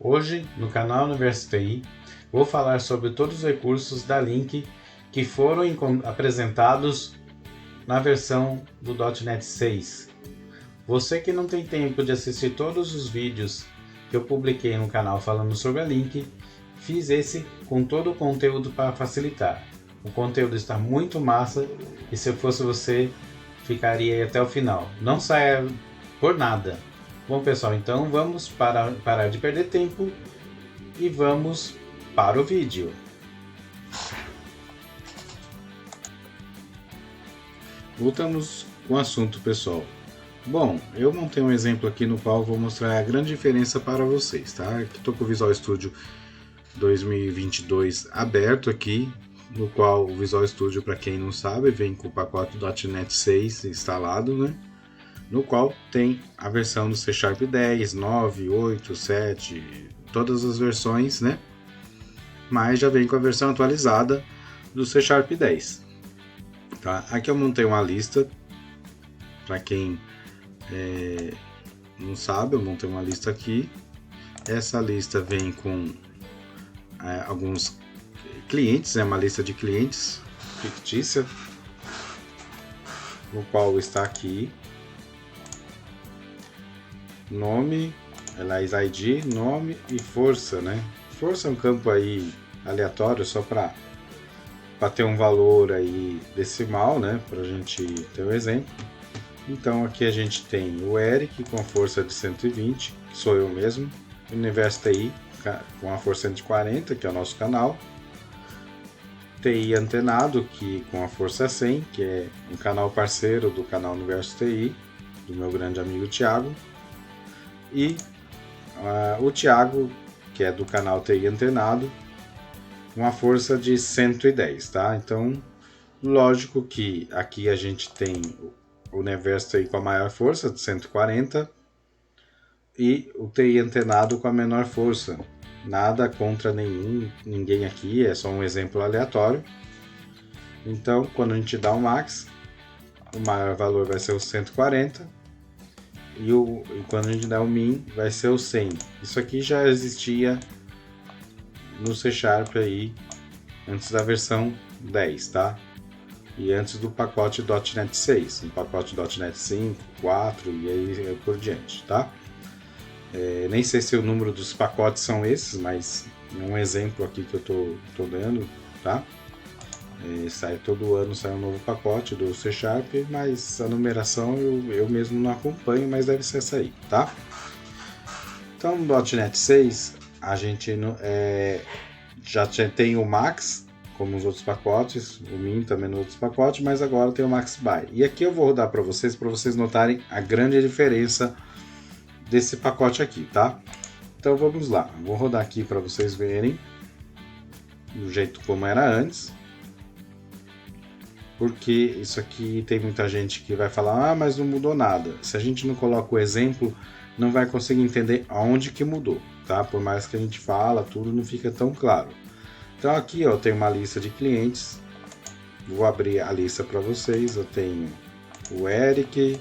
Hoje, no canal Universo TI, vou falar sobre todos os recursos da Link que foram apresentados na versão do .NET 6. Você que não tem tempo de assistir todos os vídeos que eu publiquei no canal falando sobre a Link, fiz esse com todo o conteúdo para facilitar. O conteúdo está muito massa e se eu fosse você, ficaria aí até o final. Não saia por nada. Bom pessoal, então vamos parar de perder tempo e vamos para o vídeo. Voltamos com o assunto, pessoal. Bom, eu montei um exemplo aqui no qual vou mostrar a grande diferença para vocês, tá? Aqui estou com o Visual Studio 2022 aberto aqui, no qual o Visual Studio, para quem não sabe, vem com o pacote .NET 6 instalado, né? No qual tem a versão do C Sharp 10, 9, 8, 7, todas as versões, né? Mas já vem com a versão atualizada do C Sharp 10. Tá? Aqui eu montei uma lista, para quem não sabe, eu montei uma lista aqui. Essa lista vem com alguns clientes, é uma lista de clientes fictícia, no qual está aqui nome, aliás, ID, nome e força, né? Força é um campo aí aleatório só para ter um valor aí decimal, né? Para a gente ter um exemplo. Então aqui a gente tem o Eric com a força de 120, que sou eu mesmo, Universo TI com a força 140, que é o nosso canal, TI Antenado, que com a força 100, que é um canal parceiro do canal Universo TI, do meu grande amigo Thiago, e o Thiago, que é do canal TI Antenado, uma força de 110, tá? Então, lógico que aqui a gente tem o Universo TI com a maior força, de 140, e o TI Antenado com a menor força. Nada contra ninguém aqui, é só um exemplo aleatório. Então, quando a gente dá o max, o maior valor vai ser o 140, e quando a gente dá o min, vai ser o 100. Isso aqui já existia no C Sharp aí, antes da versão 10, tá? E antes do pacote .NET 6, no pacote .NET 5, 4 e aí por diante, tá? Nem sei se o número dos pacotes são esses, mas é um exemplo aqui que eu tô dando, tá? Sai todo ano, sai um novo pacote do C Sharp, mas a numeração eu mesmo não acompanho, mas deve ser essa aí, tá? Então no .NET 6 a gente já tem o Max, como nos outros pacotes, o Min também nos outros pacotes, mas agora tem o Max By. E aqui eu vou rodar para vocês notarem a grande diferença desse pacote aqui, tá? Então vamos lá, vou rodar aqui para vocês verem do jeito como era antes. Porque isso aqui tem muita gente que vai falar, mas não mudou nada. Se a gente não coloca o exemplo, não vai conseguir entender aonde que mudou, tá? Por mais que a gente fala, tudo não fica tão claro. Então aqui ó, tem uma lista de clientes, vou abrir a lista para vocês. Eu tenho o Eric,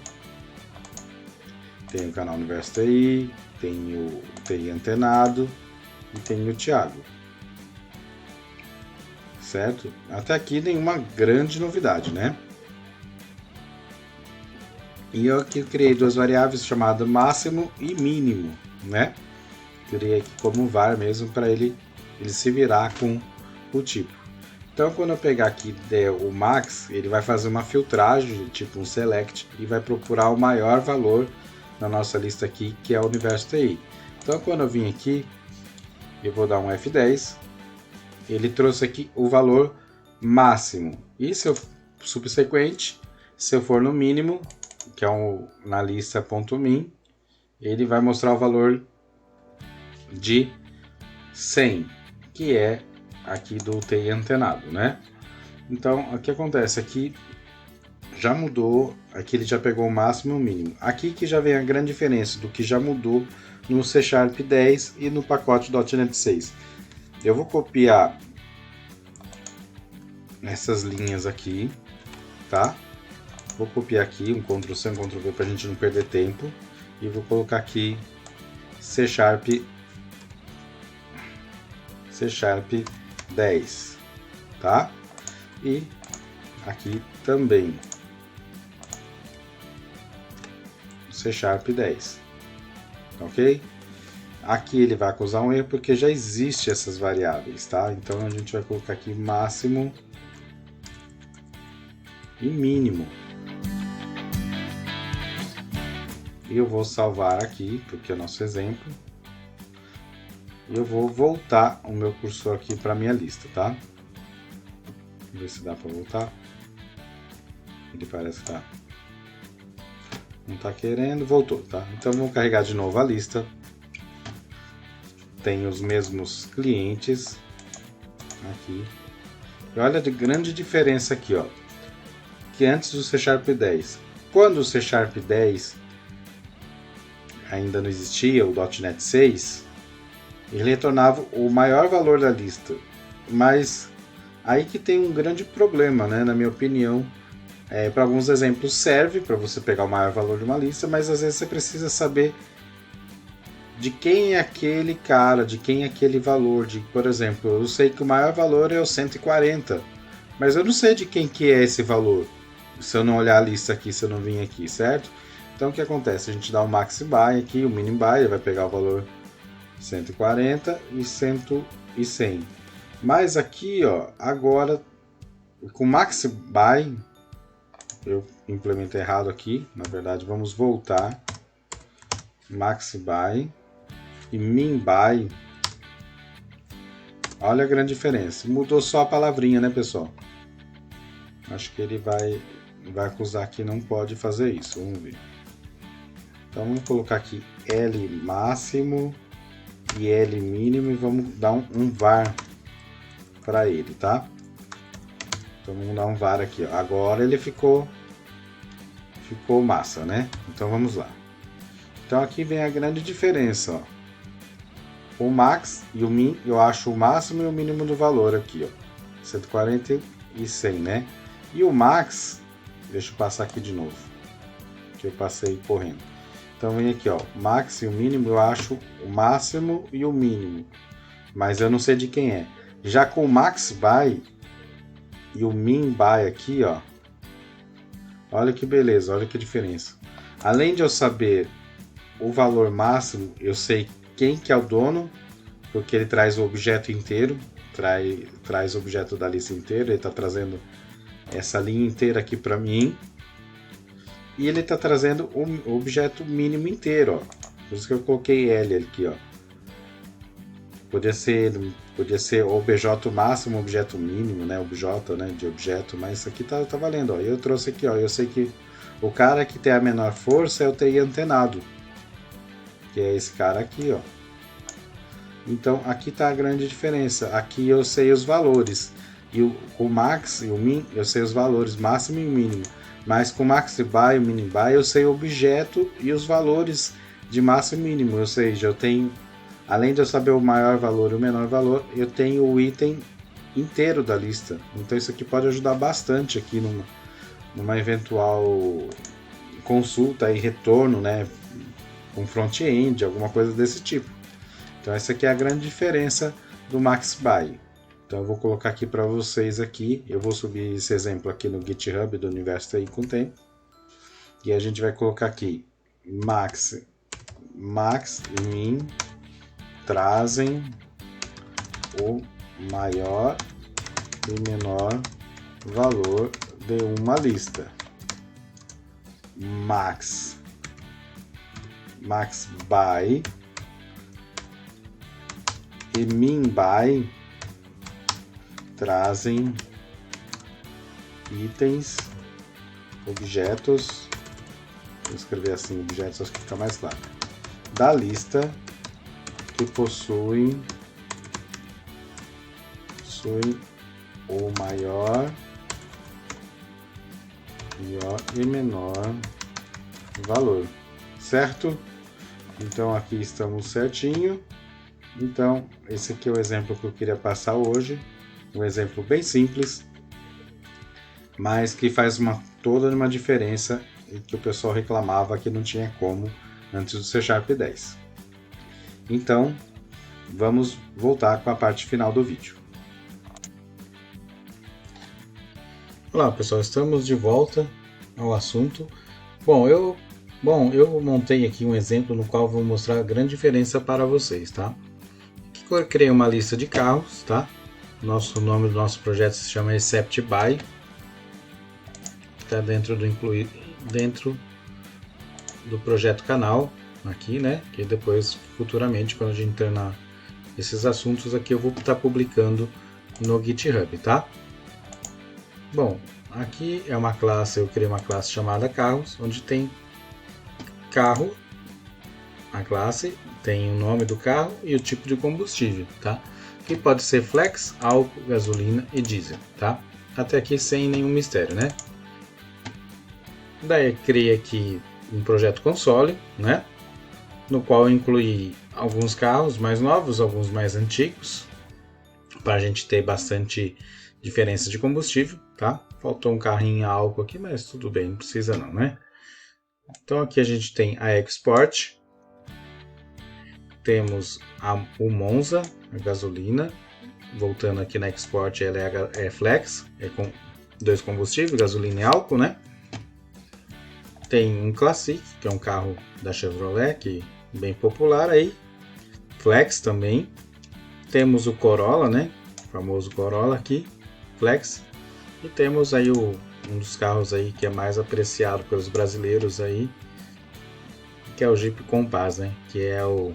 tenho o canal Universo TI, tenho o TI Antenado e tenho o Thiago. Certo? Até aqui nenhuma grande novidade, né? E eu aqui criei duas variáveis chamadas máximo e mínimo, né? Criei aqui como var mesmo para ele se virar com o tipo. Então quando eu pegar aqui der o max, ele vai fazer uma filtragem, tipo um select, e vai procurar o maior valor na nossa lista aqui, que é o Universo TI. Então quando eu vim aqui, eu vou dar um F10, ele trouxe aqui o valor máximo. E se eu subsequente, se eu for no mínimo, que é na lista .min, ele vai mostrar o valor de 100, que é aqui do TI Antenado, né? Então, o que acontece aqui já mudou, aqui ele já pegou o máximo e o mínimo. Aqui que já vem a grande diferença do que já mudou no C Sharp 10 e no pacote .NET 6. Eu vou copiar essas linhas aqui, tá? Vou copiar aqui um Ctrl+C, um Ctrl+V para a gente não perder tempo. E vou colocar aqui C Sharp C Sharp 10, tá? E aqui também C Sharp 10, ok? Aqui ele vai causar um erro porque já existe essas variáveis, tá? Então a gente vai colocar aqui máximo e mínimo. E eu vou salvar aqui, porque é o nosso exemplo. E eu vou voltar o meu cursor aqui para minha lista, tá? Vamos ver se dá para voltar. Ele parece que não tá querendo, voltou, tá? Então vamos carregar de novo a lista. Tem os mesmos clientes aqui. E olha a grande diferença aqui, ó. Que antes do C Sharp 10. Quando o C Sharp 10 ainda não existia, o .NET 6, ele retornava o maior valor da lista. Mas aí que tem um grande problema, né? Na minha opinião. Para alguns exemplos serve para você pegar o maior valor de uma lista, mas às vezes você precisa saber de quem é aquele cara, de quem é aquele valor. Por exemplo, eu sei que o maior valor é o 140, mas eu não sei de quem que é esse valor, se eu não olhar a lista aqui, se eu não vir aqui, certo? Então o que acontece? A gente dá o max by aqui, o min by, ele vai pegar o valor 140 e 100. Mas aqui, ó, agora com max by, eu implementei errado aqui, na verdade vamos voltar, max by e min by, olha a grande diferença, mudou só a palavrinha, né, pessoal? Acho que ele vai acusar que não pode fazer isso, vamos ver. Então vamos colocar aqui L máximo e L mínimo e vamos dar um var para ele, tá? Então vamos dar um var aqui, ó. Agora ele ficou massa, né? Então vamos lá. Então aqui vem a grande diferença, ó. O max e o min, eu acho o máximo e o mínimo do valor aqui, ó. 140 e 100, né? E o max, deixa eu passar aqui de novo, que eu passei correndo. Então vem aqui, ó, max e o mínimo, eu acho o máximo e o mínimo, mas eu não sei de quem é. Já com o max by e o min by aqui, ó, olha que beleza, olha que diferença. Além de eu saber o valor máximo, eu sei quem que é o dono, porque ele traz o objeto inteiro, traz o objeto da lista inteira, ele está trazendo essa linha inteira aqui para mim, e ele está trazendo o objeto mínimo inteiro, ó. Por isso que eu coloquei L aqui, ó. Podia ser objeto máximo, objeto mínimo, né? Objeto, né? De objeto, mas isso aqui tá valendo, ó. Eu trouxe aqui, ó. Eu sei que o cara que tem a menor força é o TI antenado, que é esse cara aqui, ó. Então aqui tá a grande diferença. Aqui eu sei os valores, e o max e o min eu sei os valores máximo e mínimo, mas com o max by e o min by eu sei o objeto e os valores de máximo e mínimo. Ou seja, eu tenho, além de eu saber o maior valor e o menor valor, eu tenho o item inteiro da lista. Então isso aqui pode ajudar bastante aqui numa eventual consulta e retorno, né, com front-end, alguma coisa desse tipo. Então essa aqui é a grande diferença do max by. Então eu vou colocar aqui para vocês aqui, eu vou subir esse exemplo aqui no GitHub do Universo TI com Tempo. E a gente vai colocar aqui max e min trazem o maior e menor valor de uma lista. Max by e min by trazem itens, objetos, vou escrever assim, objetos, acho que fica mais claro, da lista que possuem o maior e menor valor, certo? Então aqui estamos certinho. Então esse aqui é o exemplo que eu queria passar hoje, um exemplo bem simples, mas que faz toda uma diferença e que o pessoal reclamava que não tinha como antes do C Sharp 10. Então vamos voltar com a parte final do vídeo. Olá pessoal, estamos de volta ao assunto. Bom, eu montei aqui um exemplo no qual vou mostrar a grande diferença para vocês, tá? Aqui eu criei uma lista de carros, tá? O nome do nosso projeto se chama Except By. Está dentro do projeto canal aqui, né? Que depois, futuramente, quando a gente entrar nesses assuntos aqui, eu vou estar publicando no GitHub, tá? Bom, aqui é uma classe, eu criei uma classe chamada carros, onde tem carro, a classe tem o nome do carro e o tipo de combustível, tá? Que pode ser flex, álcool, gasolina e diesel, tá? Até aqui sem nenhum mistério, né? Daí eu criei aqui um projeto console, né? No qual eu incluí alguns carros mais novos, alguns mais antigos, para a gente ter bastante diferença de combustível, tá? Faltou um carrinho a álcool aqui, mas tudo bem, não precisa não, né? Então aqui a gente tem a Export, temos o Monza, a gasolina. Voltando aqui na Export, ela é flex, é com 2 combustíveis, gasolina e álcool, né? Tem um Classic, que é um carro da Chevrolet, que é bem popular aí, flex também. Temos o Corolla, né? O famoso Corolla aqui, flex. E temos aí um dos carros aí que é mais apreciado pelos brasileiros aí, que é o Jeep Compass, né? Que é um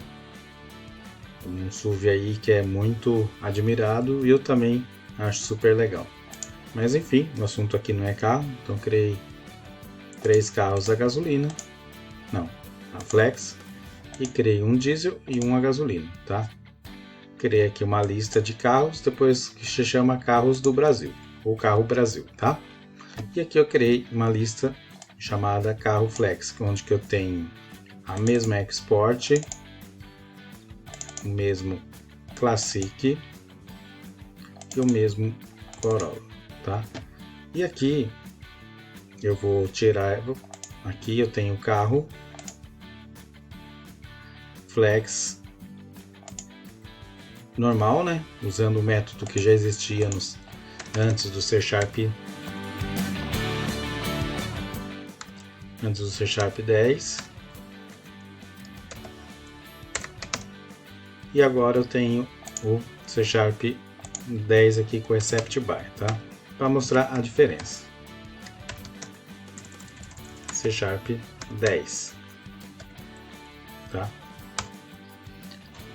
SUV aí que é muito admirado e eu também acho super legal. Mas enfim, o assunto aqui não é carro, então criei 3 carros a gasolina, a flex, e criei um diesel e um a gasolina, tá? Criei aqui uma lista de carros, depois que se chama Carros do Brasil, ou Carro Brasil, tá? E aqui eu criei uma lista chamada Carro Flex, onde que eu tenho a mesma Export, o mesmo Classic e o mesmo Corolla, tá? E aqui eu vou tirar, aqui eu tenho o carro Flex normal, né? Usando o método que já existia antes do C Sharp 10. E agora eu tenho o C Sharp 10 aqui com Except By, tá? Para mostrar a diferença. C Sharp 10, tá?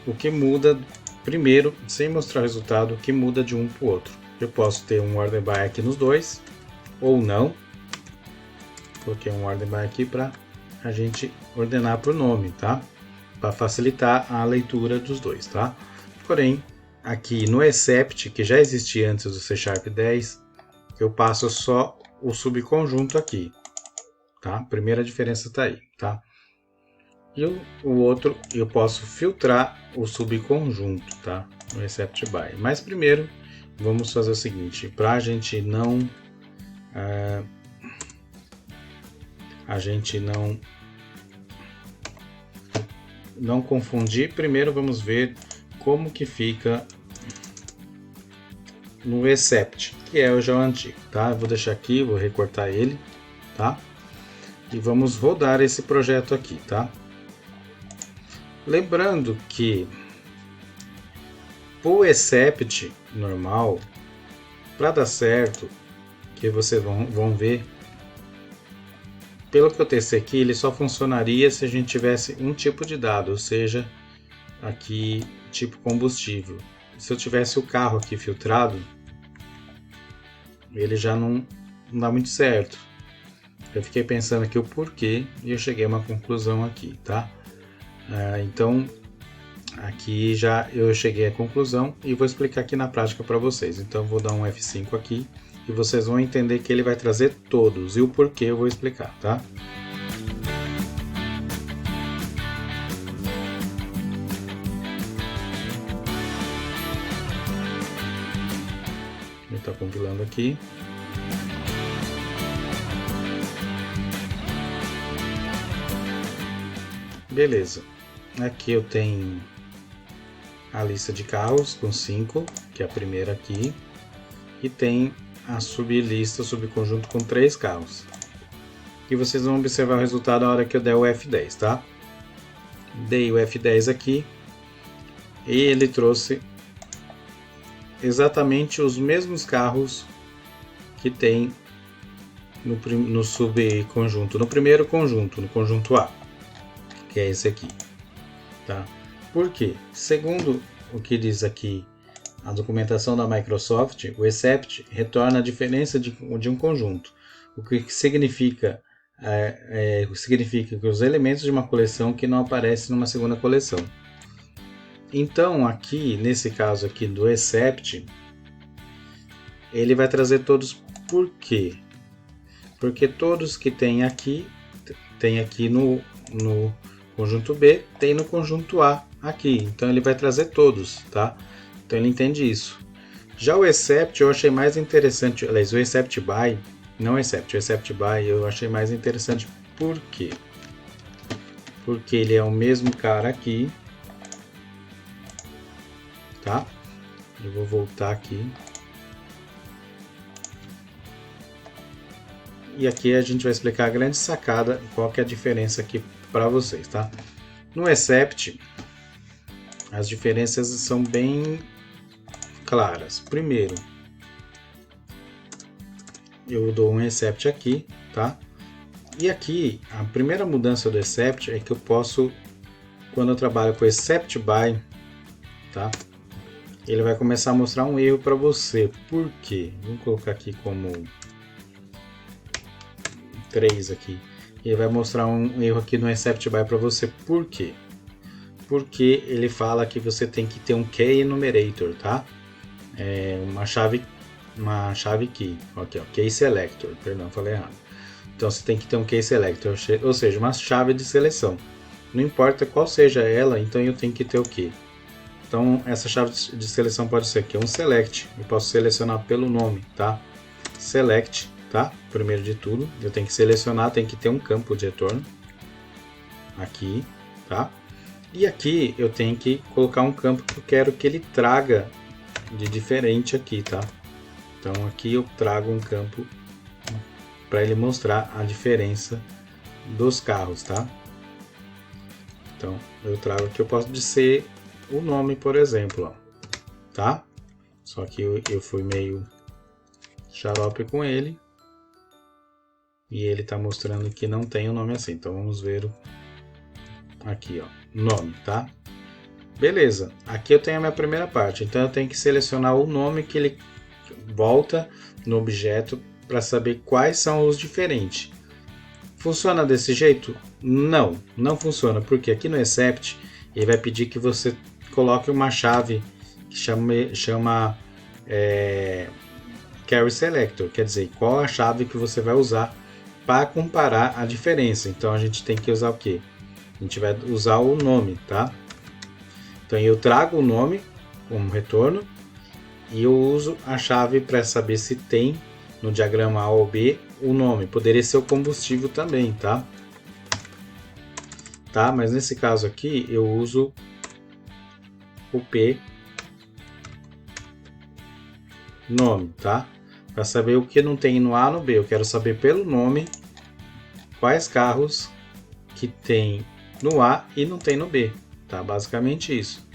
O que muda, primeiro, sem mostrar o resultado, o que muda de um para o outro. Eu posso ter um order by aqui nos dois, ou não. Coloquei um order by aqui para a gente ordenar por nome, tá? Para facilitar a leitura dos dois, tá? Porém, aqui no Except, que já existia antes do C Sharp 10, eu passo só o subconjunto aqui, tá? A primeira diferença está aí, tá? E o outro eu posso filtrar o subconjunto, tá? No Except By. Mas primeiro vamos fazer o seguinte, para a gente não confundir, primeiro vamos ver como que fica no Except, que é o já antigo, tá? Eu vou deixar aqui, vou recortar ele, tá? E vamos rodar esse projeto aqui, tá? Lembrando que o Except normal, para dar certo, que vocês vão ver, pelo que eu testei aqui, ele só funcionaria se a gente tivesse um tipo de dado, ou seja, aqui tipo combustível. Se eu tivesse o carro aqui filtrado, ele já não dá muito certo. Eu fiquei pensando aqui o porquê e eu cheguei a uma conclusão aqui, tá? Então, aqui já eu cheguei à conclusão e vou explicar aqui na prática para vocês. Então, vou dar um F5 aqui e vocês vão entender que ele vai trazer todos e o porquê eu vou explicar, tá? Ele está compilando aqui. Beleza. Aqui eu tenho a lista de carros com 5, que é a primeira aqui, e tem a sublista, subconjunto com 3 carros. E vocês vão observar o resultado na hora que eu der o F10, tá? Dei o F10 aqui e ele trouxe exatamente os mesmos carros que tem no subconjunto, no primeiro conjunto, no conjunto A, que é esse aqui, tá? Por quê? Segundo o que diz aqui a documentação da Microsoft, o except retorna a diferença de um conjunto, o que significa significa que os elementos de uma coleção que não aparecem numa segunda coleção. Então aqui, nesse caso aqui do except, ele vai trazer todos. Por quê? Porque todos que tem aqui no conjunto B, tem no conjunto A aqui. Então ele vai trazer todos, tá? Então ele entende isso. Já o except eu achei mais interessante, aliás, o except by, não except, o except by eu achei mais interessante. Por quê? Porque ele é o mesmo cara aqui, tá? Eu vou voltar aqui. E aqui a gente vai explicar a grande sacada, qual que é a diferença aqui para vocês, tá? No except, as diferenças são bem claras. Primeiro, eu dou um except aqui, tá? E aqui, a primeira mudança do except é que eu posso, quando eu trabalho com except by, tá? Ele vai começar a mostrar um erro para você. Por quê? Vou colocar aqui como 3 aqui. Ele vai mostrar um erro aqui no except by para você. Por quê? Porque ele fala que você tem que ter um key enumerator, tá? É uma chave key. Aqui, ó, key selector. Perdão, falei errado. Então você tem que ter um key selector, ou seja, uma chave de seleção. Não importa qual seja ela, então eu tenho que ter o quê? Então essa chave de seleção pode ser aqui um select. Eu posso selecionar pelo nome, tá? Select, tá? Primeiro de tudo, eu tenho que selecionar, tem que ter um campo de retorno aqui, tá? E aqui eu tenho que colocar um campo que eu quero que ele traga de diferente aqui, tá? Então aqui eu trago um campo para ele mostrar a diferença dos carros, tá? Então eu trago aqui, eu posso dizer o nome, por exemplo, ó, tá? Só que eu fui meio xarope com ele e ele tá mostrando que não tem o nome assim. Então vamos ver aqui, ó, nome, tá? Beleza, aqui eu tenho a minha primeira parte, então eu tenho que selecionar o nome que ele volta no objeto para saber quais são os diferentes. Funciona desse jeito? Não, não funciona, porque aqui no except ele vai pedir que você coloque uma chave que chama carry selector, quer dizer, qual a chave que você vai usar para comparar a diferença. Então a gente tem que usar o que? A gente vai usar o nome, tá? Então eu trago o nome como retorno e eu uso a chave para saber se tem no diagrama A ou B o nome. Poderia ser o combustível também, tá? Tá? Mas nesse caso aqui eu uso o P nome, tá? Para saber o que não tem no A no B. Eu quero saber pelo nome quais carros que tem no A e não tem no B, tá? Basicamente isso.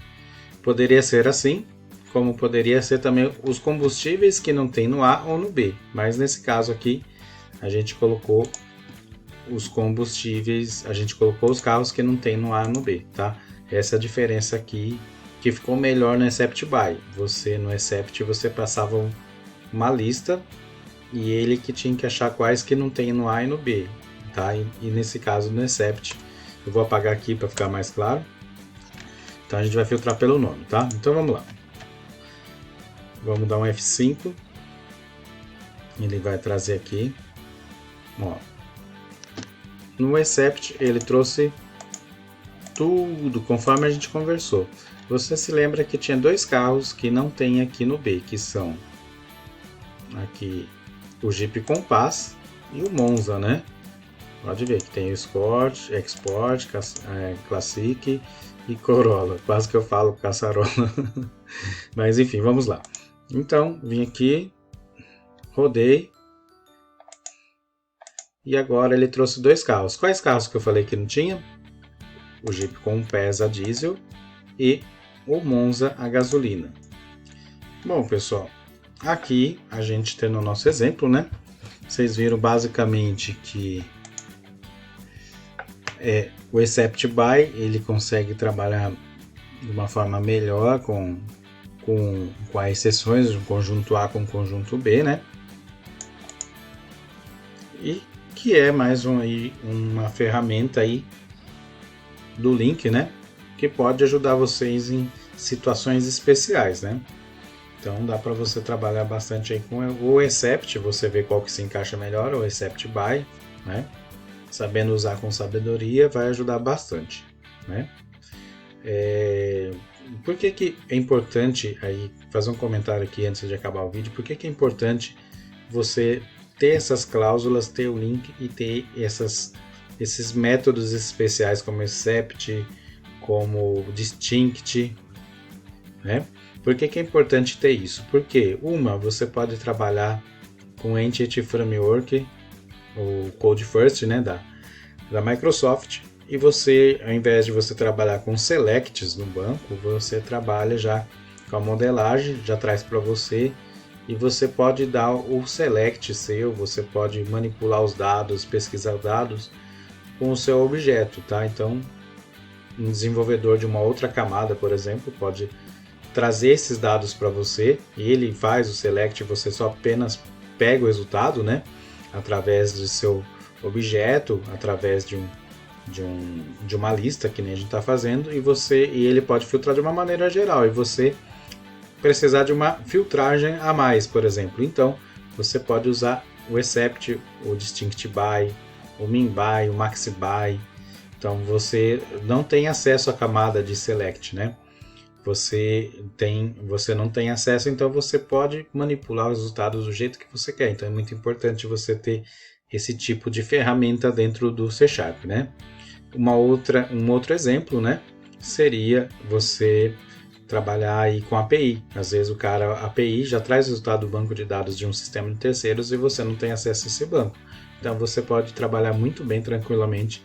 Poderia ser assim, como poderia ser também os combustíveis que não tem no A ou no B, mas nesse caso aqui a gente colocou os combustíveis, a gente colocou os carros que não tem no A ou no B, tá? Essa é a diferença aqui que ficou melhor no except by. Você no except você passava uma lista e ele que tinha que achar quais que não tem no A e no B, tá? E nesse caso no except eu vou apagar aqui para ficar mais claro. Então a gente vai filtrar pelo nome, tá? Então vamos lá. Vamos dar um F5. Ele vai trazer aqui. Ó. No except ele trouxe tudo conforme a gente conversou. Você se lembra que tinha dois carros que não tem aqui no B, que são aqui o Jeep Compass e o Monza, né? Pode ver que tem o Sport, Export, Classic e Corolla. Quase que eu falo caçarola. Mas enfim, vamos lá. Então, vim aqui, rodei. E agora ele trouxe dois carros. Quais carros que eu falei que não tinha? O Jeep Compass a diesel e o Monza a gasolina. Bom, pessoal, aqui a gente tem no nosso exemplo, né? Vocês viram basicamente que o Except By ele consegue trabalhar de uma forma melhor com as exceções do conjunto A com o conjunto B, né? E que é mais uma ferramenta aí do link, né? Que pode ajudar vocês em situações especiais, né? Então dá para você trabalhar bastante aí com o Except, você vê qual que se encaixa melhor, o Except By, né? Sabendo usar com sabedoria vai ajudar bastante, né? Por que é importante aí fazer um comentário aqui antes de acabar o vídeo? Por que é importante você ter essas cláusulas, ter o link e ter esses métodos especiais como Except, como Distinct, né? Por que é importante ter isso? Porque, você pode trabalhar com Entity Framework, o Code First, né, da Microsoft, e você, ao invés de você trabalhar com selects no banco, você trabalha já com a modelagem, já traz para você, e você pode dar o select seu, você pode manipular os dados, pesquisar dados com o seu objeto, tá? Então, um desenvolvedor de uma outra camada, por exemplo, pode trazer esses dados para você, ele faz o select, você só apenas pega o resultado, né? Através do seu objeto, através de uma lista que nem a gente está fazendo, e ele pode filtrar de uma maneira geral, e você precisar de uma filtragem a mais, por exemplo. Então, você pode usar o Except, o Distinct By, o Min By, o Max By. Então, você não tem acesso à camada de Select, né? Você não tem acesso, então você pode manipular os resultados do jeito que você quer. Então, é muito importante você ter esse tipo de ferramenta dentro do C Sharp, né? Um outro exemplo, né, seria você trabalhar aí com API. Às vezes a API já traz o resultado do banco de dados de um sistema de terceiros e você não tem acesso a esse banco. Então você pode trabalhar muito bem, tranquilamente,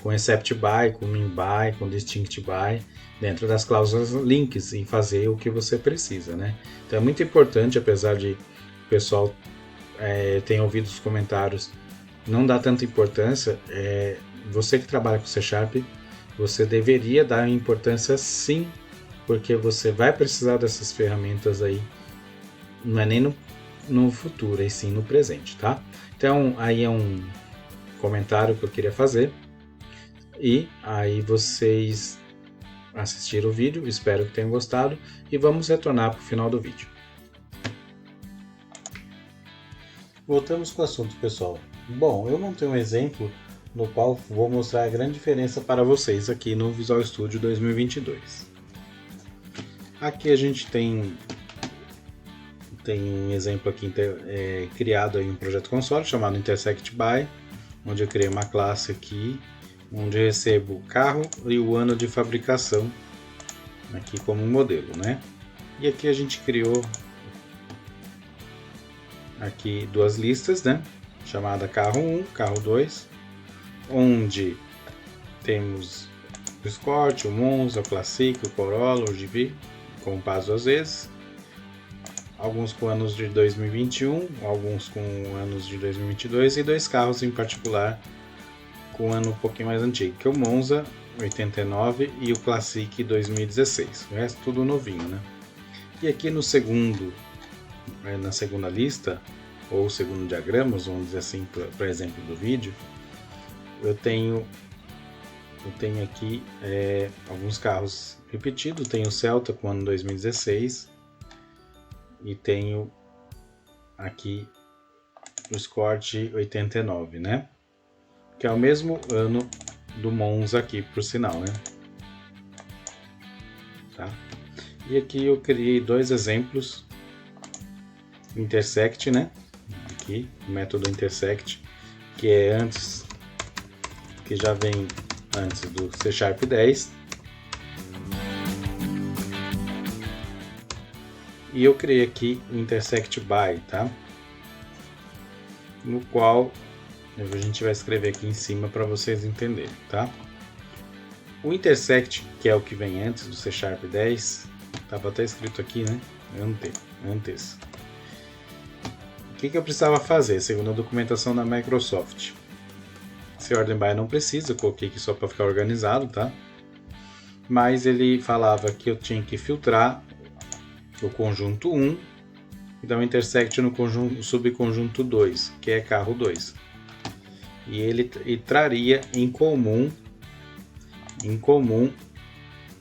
com Except By, com Min By, com Distinct By, dentro das cláusulas links e fazer o que você precisa, né? Então é muito importante, apesar de o pessoal ter ouvido os comentários, não dá tanta importância, você que trabalha com C Sharp, você deveria dar importância sim, porque você vai precisar dessas ferramentas aí, não é nem no futuro, e sim no presente, tá? Então, aí é um comentário que eu queria fazer, e aí vocês assistiram o vídeo, espero que tenham gostado, e vamos retornar para o final do vídeo. Voltamos com o assunto, pessoal. Bom, eu montei um exemplo no qual vou mostrar a grande diferença para vocês aqui no Visual Studio 2022. Aqui a gente tem um exemplo aqui criado em um projeto console chamado Intersect By, onde eu criei uma classe aqui, onde eu recebo o carro e o ano de fabricação aqui como modelo, né? E aqui a gente criou aqui duas listas, né? Chamada carro 1, carro 2, onde temos o Escort, o Monza, o Classic, o Corolla, o GV, com prazo às vezes, alguns com anos de 2021, alguns com anos de 2022 e dois carros em particular com um ano um pouquinho mais antigo, que é o Monza 89 e o Classic 2016, o resto tudo novinho, né? E aqui na segunda lista, ou segundo diagrama, vamos dizer assim, para exemplo do vídeo, eu tenho aqui alguns carros repetidos. Tenho o Celta com o ano 2016 e tenho aqui o Escort 89, né? Que é o mesmo ano do Monza aqui, por sinal, né? Tá? E aqui eu criei dois exemplos, Intersect, né? Aqui, o método Intersect, que é que já vem antes do C Sharp 10, E eu criei aqui o intersect by, tá? No qual a gente vai escrever aqui em cima para vocês entenderem, tá? O intersect, que é o que vem antes do C# 10, estava até escrito aqui, né? Antes. O que eu precisava fazer, segundo a documentação da Microsoft? Esse ordem by não precisa, eu coloquei aqui só para ficar organizado, tá? Mas ele falava que eu tinha que filtrar o conjunto 1 e dar um intersect no subconjunto 2, que é carro 2. E ele traria em comum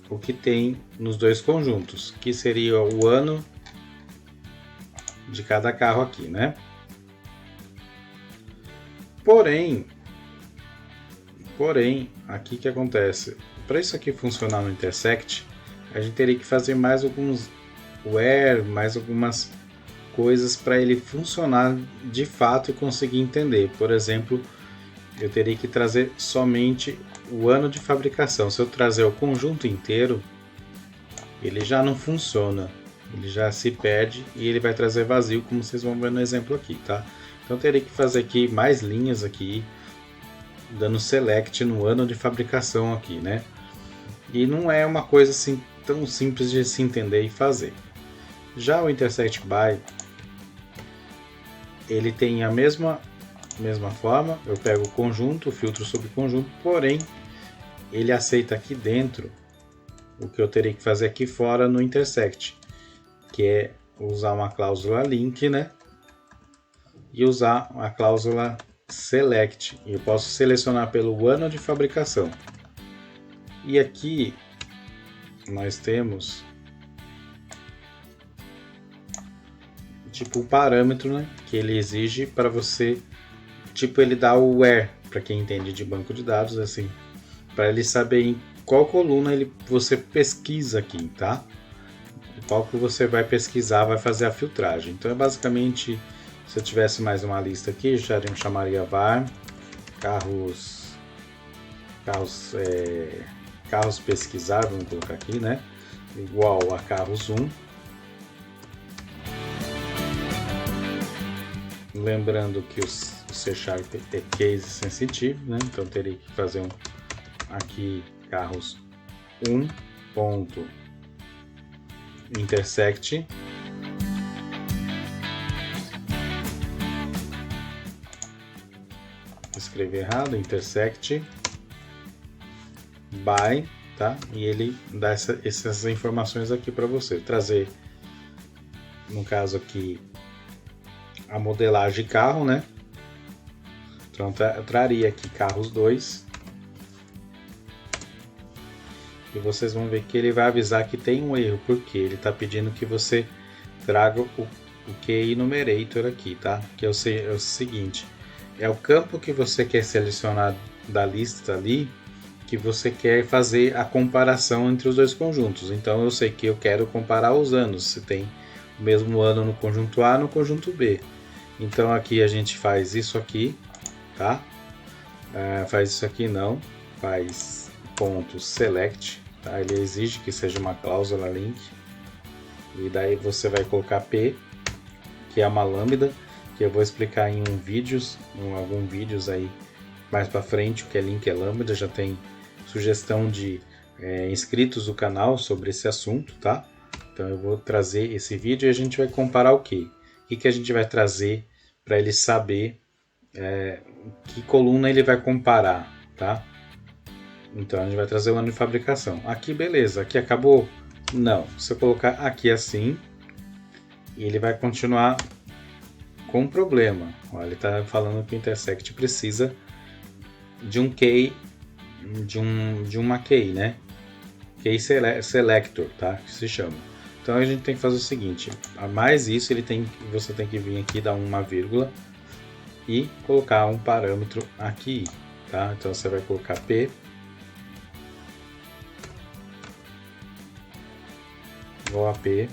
o que tem nos dois conjuntos, que seria o ano de cada carro aqui, né? Porém, aqui que acontece? Para isso aqui funcionar no intersect, a gente teria que fazer mais alguns where, mais algumas coisas para ele funcionar de fato e conseguir entender. Por exemplo, eu teria que trazer somente o ano de fabricação. Se eu trazer o conjunto inteiro, ele já não funciona, ele já se perde e ele vai trazer vazio, como vocês vão ver no exemplo aqui, tá? Então eu teria que fazer aqui mais linhas aqui, dando select no ano de fabricação aqui, né? E não é uma coisa assim tão simples de se entender e fazer. Já o intersect by, ele tem a mesma forma, eu pego o conjunto, filtro subconjunto, porém ele aceita aqui dentro o que eu teria que fazer aqui fora no intersect, que é usar uma cláusula link, né? E usar a cláusula select. Eu posso selecionar pelo ano de fabricação. E aqui nós temos tipo o parâmetro, né, que ele exige para você, tipo ele dá o where, para quem entende de banco de dados, assim, para ele saber em qual coluna você pesquisa aqui, tá? Qual que você vai pesquisar, vai fazer a filtragem. Então é basicamente, se eu tivesse mais uma lista aqui, já chamaria var carros pesquisar, vamos colocar aqui, né? Igual a carros 1. Lembrando que o C# é case sensitive, né? Então teria que fazer aqui carros 1 ponto intersect escrevi errado, intersect by, tá? E ele dá essas informações aqui para você trazer, no caso aqui, a modelagem de carro, né? Então eu traria aqui carros 2 e vocês vão ver que ele vai avisar que tem um erro, porque ele está pedindo que você traga o key numerator aqui, tá? Que é o seguinte, é o campo que você quer selecionar da lista ali, que você quer fazer a comparação entre os dois conjuntos. Então eu sei que eu quero comparar os anos, se tem o mesmo ano no conjunto A e no conjunto B. Então aqui a gente faz isso aqui, tá? Faz isso aqui não, faz ponto select, tá? Ele exige que seja uma cláusula link, e daí você vai colocar P, que é uma lambda, que eu vou explicar em alguns vídeos aí mais para frente o que é link é lambda. Já tem sugestão de inscritos do canal sobre esse assunto, tá? Então eu vou trazer esse vídeo e a gente vai comparar o quê? O que a gente vai trazer para ele saber que coluna ele vai comparar, tá? Então a gente vai trazer o ano de fabricação. Aqui beleza, aqui acabou? Não, se eu colocar aqui assim, ele vai continuar com problema. Olha, ele está falando que o intersect precisa de um key, de uma key, né? Key selector, tá? Que se chama. Então a gente tem que fazer o seguinte, a mais isso você tem que vir aqui, dar uma vírgula e colocar um parâmetro aqui, tá? Então você vai colocar P igual a P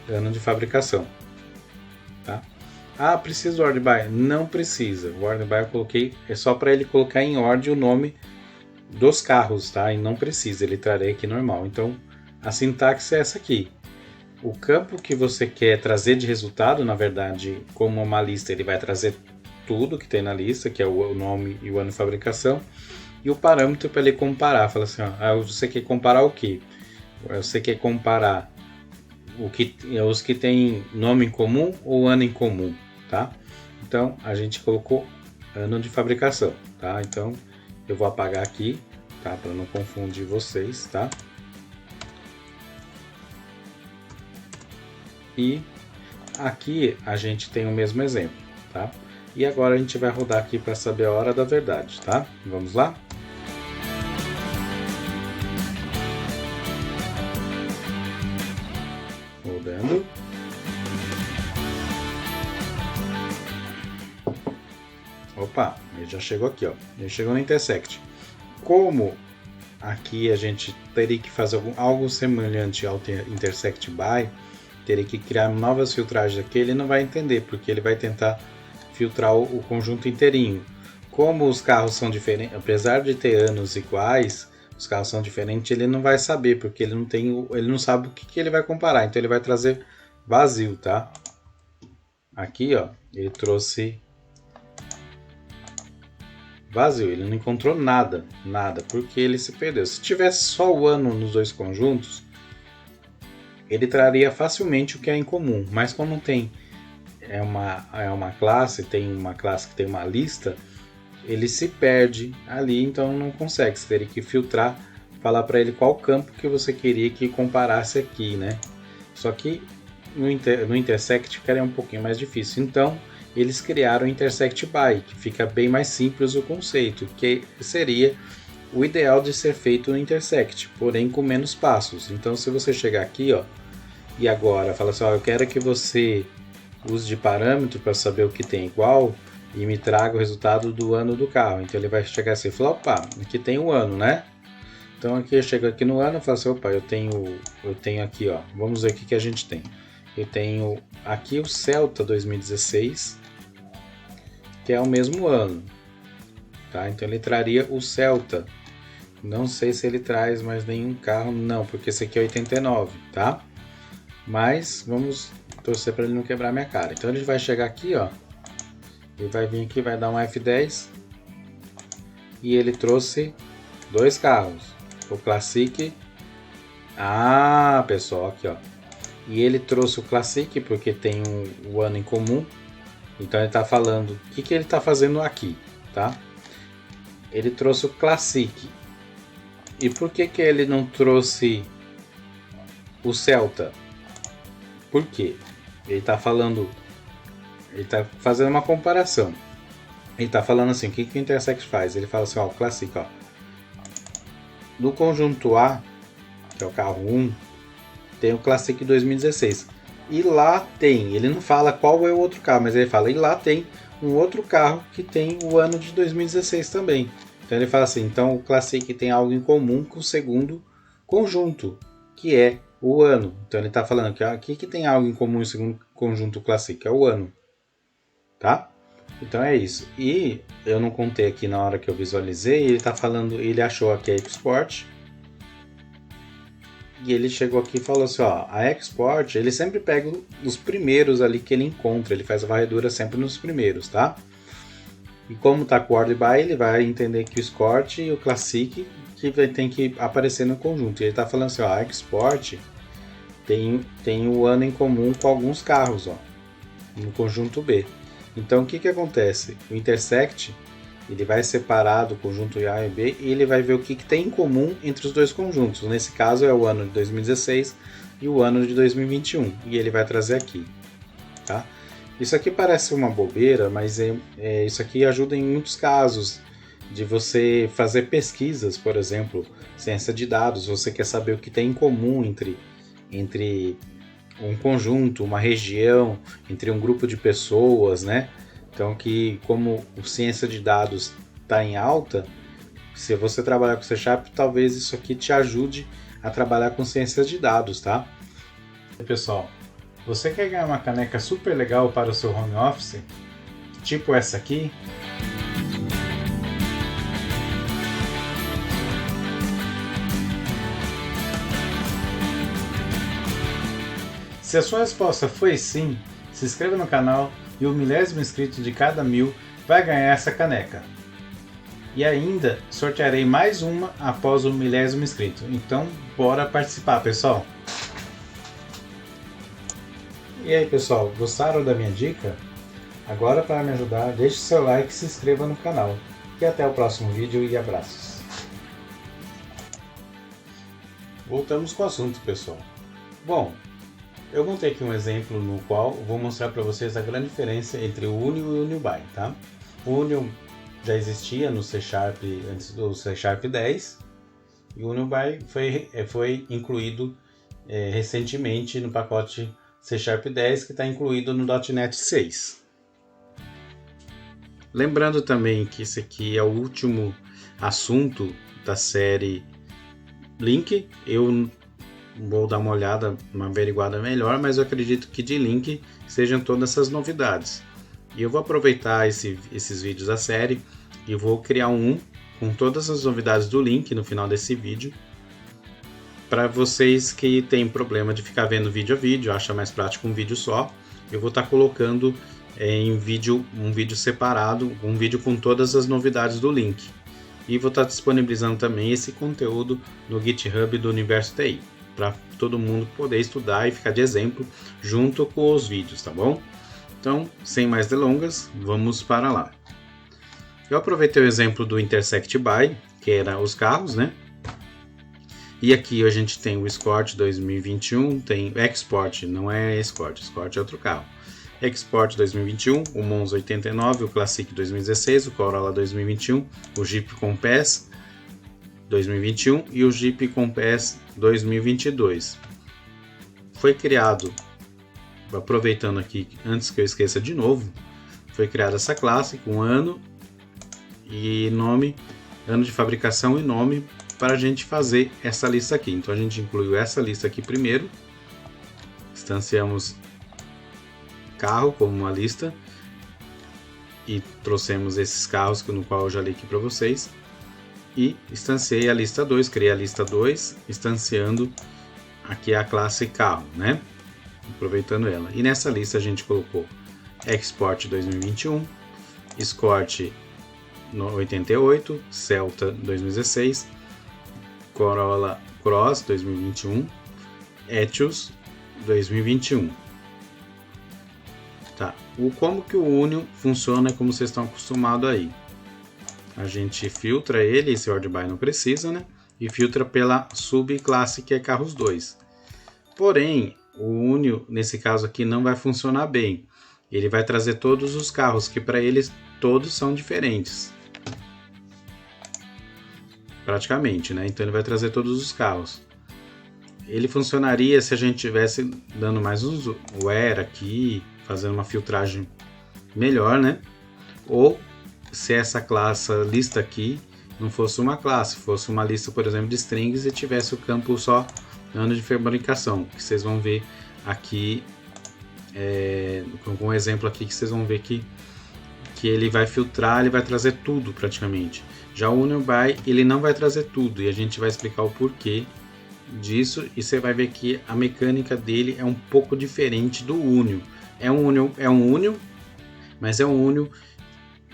ano de fabricação, tá? Ah, precisa do order by? Não precisa. O order by eu coloquei, é só para ele colocar em ordem o nome dos carros, tá? E não precisa, ele trarei aqui normal. Então a sintaxe é essa aqui. o campo que você quer trazer de resultado, na verdade, como uma lista, ele vai trazer tudo que tem na lista, que é o nome e o ano de fabricação, e o parâmetro para ele comparar. Fala assim, ó, você quer comparar o quê? Você quer comparar os que tem nome em comum ou ano em comum, tá? Então a gente colocou ano de fabricação, tá? Então eu vou apagar aqui, tá? Para não confundir vocês, tá? E aqui a gente tem o mesmo exemplo, tá? E agora a gente vai rodar aqui para saber a hora da verdade, tá? Vamos lá? Rodando. Opa, ele já chegou aqui, ó. Ele chegou no intersect. Como aqui a gente teria que fazer algo semelhante ao intersect by, teria que criar novas filtragens aqui, ele não vai entender, porque ele vai tentar filtrar o conjunto inteirinho. Como os carros são diferentes, apesar de ter anos iguais, os carros são diferentes, ele não vai saber, porque ele não sabe o que ele vai comparar, então ele vai trazer vazio, tá? Aqui, ó, ele trouxe vazio, ele não encontrou nada, porque ele se perdeu. Se tivesse só o ano nos dois conjuntos, ele traria facilmente o que é em comum, mas como tem uma classe, tem uma classe que tem uma lista, ele se perde ali, então não consegue. Você teria que filtrar, falar para ele qual campo que você queria que comparasse aqui, né? Só que no intersect ficaria um pouquinho mais difícil. Então eles criaram o intersect by, que fica bem mais simples o conceito, que seria o ideal de ser feito no intersect, porém com menos passos. Então se você chegar aqui, ó, e agora fala assim, ó, eu quero que você use de parâmetro para saber o que tem igual e me traga o resultado do ano do carro. Então ele vai chegar assim e falar, opa, aqui tem o ano, né? Então aqui eu chego aqui no ano e falo assim, opa, eu tenho aqui, ó, vamos ver o que a gente tem. Eu tenho aqui o Celta 2016, que é o mesmo ano, tá? Então ele traria o Celta. Não sei se ele traz mais nenhum carro, não, porque esse aqui é 89, tá? Mas vamos torcer para ele não quebrar minha cara. Então ele vai chegar aqui, ó, ele vai vir aqui, vai dar um F10 e ele trouxe dois carros, o Classic. Ah, pessoal, aqui, ó. E ele trouxe o Classic porque tem o ano em comum. Então ele está falando o que ele está fazendo aqui, tá? Ele trouxe o Classic. E por que ele não trouxe o Celta? Por quê? Ele está falando, ele está fazendo uma comparação. Ele está falando assim, o que o intersect faz? Ele fala assim, ó, o Classic, ó. No conjunto A, que é o carro 1, tem o Classic 2016. E lá tem, ele não fala qual é o outro carro, mas ele fala, e lá tem um outro carro que tem o ano de 2016 também. Então ele fala assim, então o Classic tem algo em comum com o segundo conjunto, que é o ano. Então ele está falando que aqui que tem algo em comum no segundo conjunto Classic, é o ano. Tá? Então é isso. E eu não contei aqui na hora que eu visualizei, ele está falando, ele achou aqui a Export. E ele chegou aqui e falou assim, ó, a Export, ele sempre pega os primeiros ali que ele encontra, ele faz a varredura sempre nos primeiros, tá? E como tá com o Order By, ele vai entender que o Escort e o Classic que tem que aparecer no conjunto. E ele tá falando assim, ó, a Export tem o ano em comum com alguns carros, ó, no conjunto B. Então o que acontece? O Intersect, ele vai separar do conjunto A e B e ele vai ver o que tem em comum entre os dois conjuntos. Nesse caso é o ano de 2016 e o ano de 2021. E ele vai trazer aqui, tá? Isso aqui parece uma bobeira, mas isso aqui ajuda em muitos casos de você fazer pesquisas, por exemplo, ciência de dados. Você quer saber o que tem em comum entre um conjunto, uma região, entre um grupo de pessoas, né? Então, que como o ciência de dados está em alta, se você trabalhar com C Sharp, talvez isso aqui te ajude a trabalhar com ciência de dados, tá? E, pessoal, você quer ganhar uma caneca super legal para o seu home office? Tipo essa aqui? Se a sua resposta foi sim, se inscreva no canal e o 1000º inscrito de cada 1000 vai ganhar essa caneca. E ainda sortearei mais uma após o 1000º inscrito. Então bora participar, pessoal! E aí, pessoal, gostaram da minha dica? Agora, para me ajudar, deixe seu like e se inscreva no canal. E até o próximo vídeo e abraços! Voltamos com o assunto, pessoal. Bom, eu montei aqui um exemplo no qual vou mostrar para vocês a grande diferença entre o Union e o Union By, tá? O Union já existia no C Sharp antes do C Sharp 10 e o Union By foi incluído recentemente no pacote C Sharp 10 que está incluído no .NET 6. Lembrando também que esse aqui é o último assunto da série Link. Eu vou dar uma olhada, uma averiguada melhor, mas eu acredito que de Link sejam todas essas novidades. E eu vou aproveitar esses vídeos da série e vou criar um com todas as novidades do Link no final desse vídeo. Para vocês que têm problema de ficar vendo vídeo a vídeo, acha mais prático um vídeo só, eu vou estar colocando um vídeo separado, um vídeo com todas as novidades do Link. E vou estar disponibilizando também esse conteúdo no GitHub do Universo TI, para todo mundo poder estudar e ficar de exemplo junto com os vídeos, tá bom? Então, sem mais delongas, vamos para lá. Eu aproveitei o exemplo do Intersect By, que era os carros, né? E aqui a gente tem o Escort 2021, tem Export, não é Escort, Escort é outro carro. Export 2021, o Monza 89, o Classic 2016, o Corolla 2021, o Jeep Compass 2021 e o Jeep Compass 2022. Foi criado, aproveitando aqui, antes que eu esqueça de novo, foi criada essa classe com ano e nome, ano de fabricação e nome para a gente fazer essa lista aqui. Então a gente incluiu essa lista aqui primeiro, instanciamos carro como uma lista e trouxemos esses carros no qual eu já li aqui para vocês. E instanciei a lista 2, criei a lista 2, instanciando aqui a classe carro, né? Aproveitando ela. E nessa lista a gente colocou Export 2021, Escort 88, Celta 2016, Corolla Cross 2021, Etios 2021. Tá. Como que o Union funciona como vocês estão acostumados aí? A gente filtra ele, esse Order By não precisa, né? E filtra pela subclasse que é carros 2. Porém, o Union, nesse caso aqui, não vai funcionar bem. Ele vai trazer todos os carros, que para eles todos são diferentes. Praticamente, né? Então ele vai trazer todos os carros. Ele funcionaria se a gente tivesse dando mais uns where aqui, fazendo uma filtragem melhor, né? Ou se essa lista aqui não fosse uma classe, fosse uma lista, por exemplo, de strings e tivesse o campo só ano de fabricação, que vocês vão ver aqui, com um exemplo aqui que vocês vão ver que ele vai filtrar, ele vai trazer tudo praticamente. Já o Union By, ele não vai trazer tudo e a gente vai explicar o porquê disso e você vai ver que a mecânica dele é um pouco diferente do Union. É um Union, mas é um Union,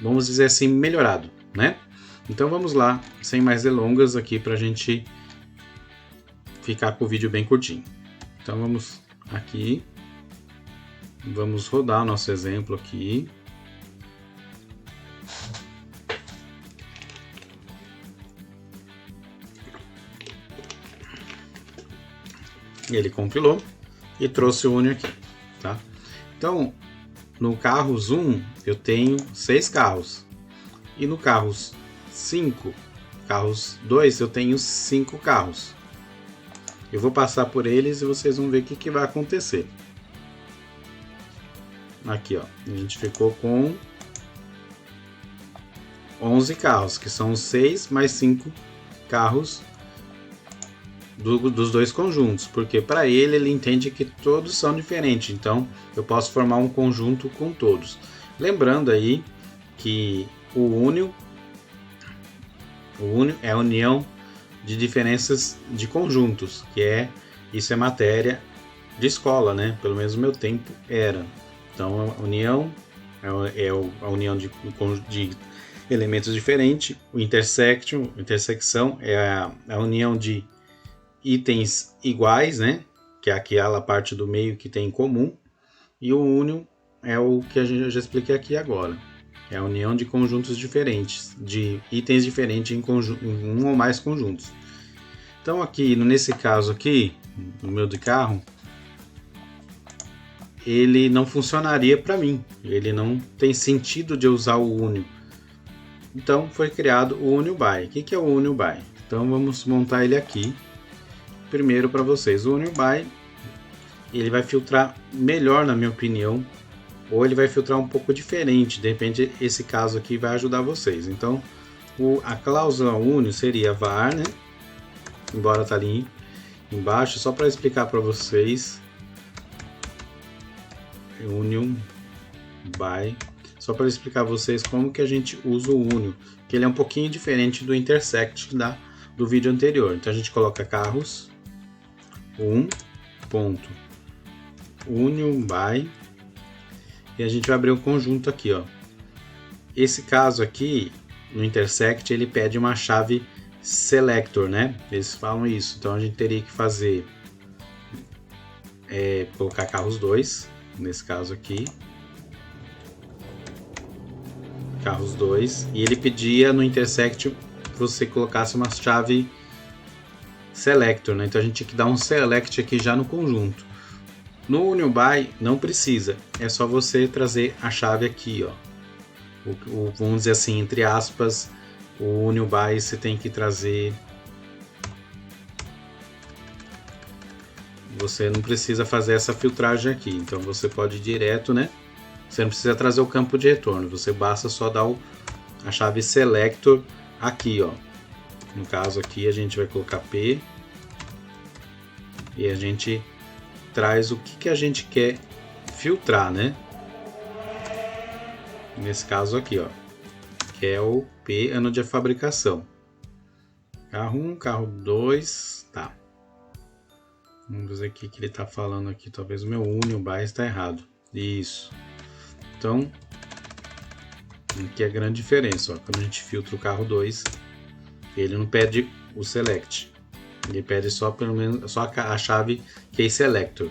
vamos dizer assim, melhorado, né? Então vamos lá, sem mais delongas aqui para a gente ficar com o vídeo bem curtinho. Então vamos aqui, vamos rodar o nosso exemplo aqui. Ele compilou e trouxe o Union aqui, tá? Então, no carros 1 eu tenho 6 carros e no carros 2 eu tenho 5 carros. Eu vou passar por eles e vocês vão ver o que vai acontecer. Aqui, ó, a gente ficou com 11 carros, que são 6 mais 5 carros dos dois conjuntos, porque para ele entende que todos são diferentes, então eu posso formar um conjunto com todos. Lembrando aí que o Union é a união de diferenças de conjuntos, isso é matéria de escola, né? Pelo menos no meu tempo era. Então a união a união de elementos diferentes. O intersecção é a união de itens iguais, né? Que é aquela parte do meio que tem em comum. E o union é o que eu já expliquei aqui agora. É a união de conjuntos diferentes, de itens diferentes em um ou mais conjuntos. Então aqui, nesse caso aqui, no meu de carro, ele não funcionaria para mim. Ele não tem sentido de usar o union. Então foi criado o union by. O que é o union by? Então vamos montar ele aqui. Primeiro para vocês, o union by, ele vai filtrar melhor, na minha opinião, ou ele vai filtrar um pouco diferente. De repente esse caso aqui vai ajudar vocês. Então a cláusula union seria var, né? Embora tá ali embaixo, só para explicar para vocês. Union by, só para explicar a vocês como que a gente usa o union, que ele é um pouquinho diferente do intersect do vídeo anterior. Então a gente coloca carros union by e a gente vai abrir um conjunto aqui, ó. Esse caso aqui no intersect ele pede uma chave selector, né? Eles falam isso. Então a gente teria que fazer colocar carros 2 nesse caso aqui, carros 2, e ele pedia no intersect que você colocasse uma chave selector, né? Então a gente tinha que dar um select aqui já no conjunto. No union by não precisa, é só você trazer a chave aqui, ó. Vamos dizer assim, entre aspas, o union by você tem que trazer. Você não precisa fazer essa filtragem aqui, então você pode ir direto, né? Você não precisa trazer o campo de retorno, você basta só dar a chave selector aqui, ó. No caso aqui a gente vai colocar P e a gente traz o que a gente quer filtrar, né? Nesse caso aqui, ó, que é o P, ano de fabricação. Carro 1, carro 2, tá. Vamos ver o que ele está falando aqui. Talvez o meu union by está errado. Isso. Então, aqui é a grande diferença. Ó. Quando a gente filtra o carro 2, ele não pede o select. Ele pede só pelo menos só a chave key selector,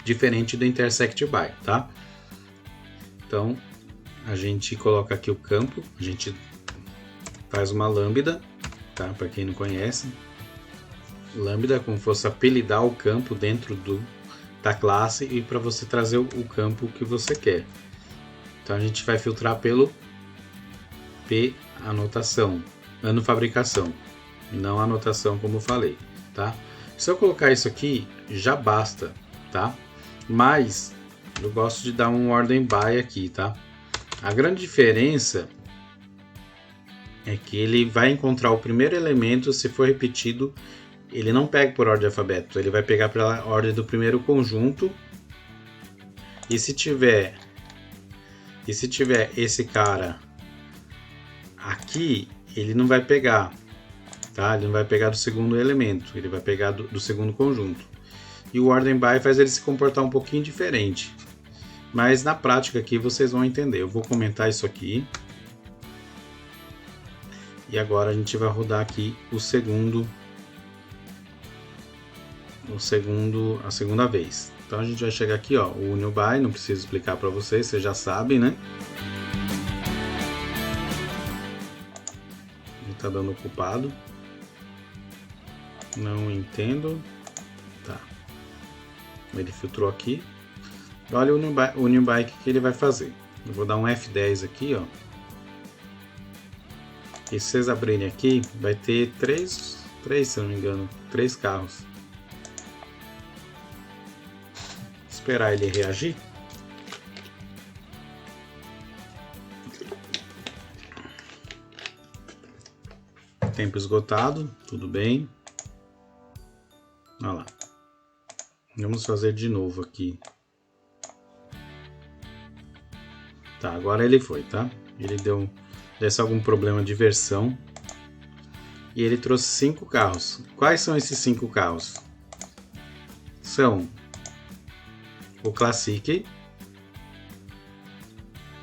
diferente do intersect by, tá? Então, a gente coloca aqui o campo, a gente faz uma lambda, tá? Para quem não conhece. Lambda como fosse apelidar o campo dentro da classe e para você trazer o campo que você quer. Então a gente vai filtrar pelo P anotação, ano fabricação, e não anotação como eu falei, tá? Se eu colocar isso aqui já basta, tá? Mas eu gosto de dar um ordem by aqui, tá? A grande diferença é que ele vai encontrar o primeiro elemento, se for repetido. Ele não pega por ordem de alfabeto, ele vai pegar pela ordem do primeiro conjunto. E se tiver esse cara aqui, ele não vai pegar, tá? Ele não vai pegar do segundo elemento, ele vai pegar do segundo conjunto. E o ordem by faz ele se comportar um pouquinho diferente. Mas na prática aqui vocês vão entender. Eu vou comentar isso aqui. E agora a gente vai rodar aqui a segunda vez. Então a gente vai chegar aqui, ó, o union by, não preciso explicar para vocês já sabem, né? Ele tá dando ocupado. Não entendo. Tá. Ele filtrou aqui. Olha o union by que ele vai fazer. Eu vou dar um F10 aqui, ó. E se vocês abrirem aqui, vai ter três, se eu não me engano, 3 carros. Esperar ele reagir. Tempo esgotado, tudo bem. Olha lá. Vamos fazer de novo aqui. Tá, agora ele foi, tá? Ele desse algum problema de versão. E ele trouxe 5 carros. Quais são esses 5 carros? São o Classic,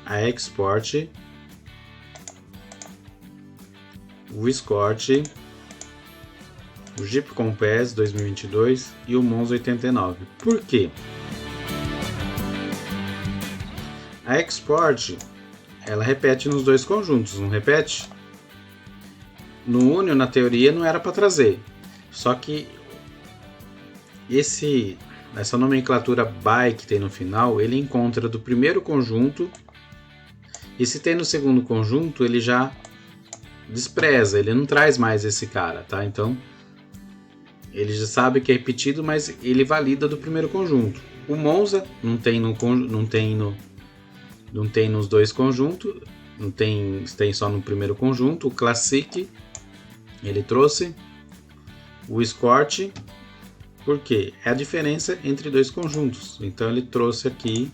a Export, o Escort, o Jeep Compass 2022 e o Monza 89. Por quê? A Export, ela repete nos dois conjuntos, não repete? No Unio, na teoria, não era para trazer. Só que essa nomenclatura by que tem no final, ele encontra do primeiro conjunto, e se tem no segundo conjunto, ele já despreza, ele não traz mais esse cara, tá? Então, ele já sabe que é repetido, mas ele valida do primeiro conjunto. O Monza não tem nos dois conjuntos, tem só no primeiro conjunto. O Classic ele trouxe, o Escort, porque é a diferença entre dois conjuntos. Então ele trouxe aqui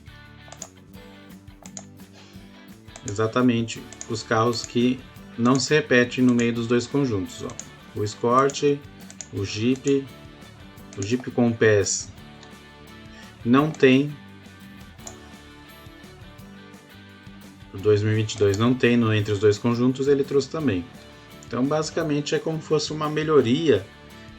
exatamente os carros que não se repetem no meio dos dois conjuntos. Ó. O Escort, o Jeep Compass não tem. O 2022 não tem entre os dois conjuntos, ele trouxe também. Então basicamente é como se fosse uma melhoria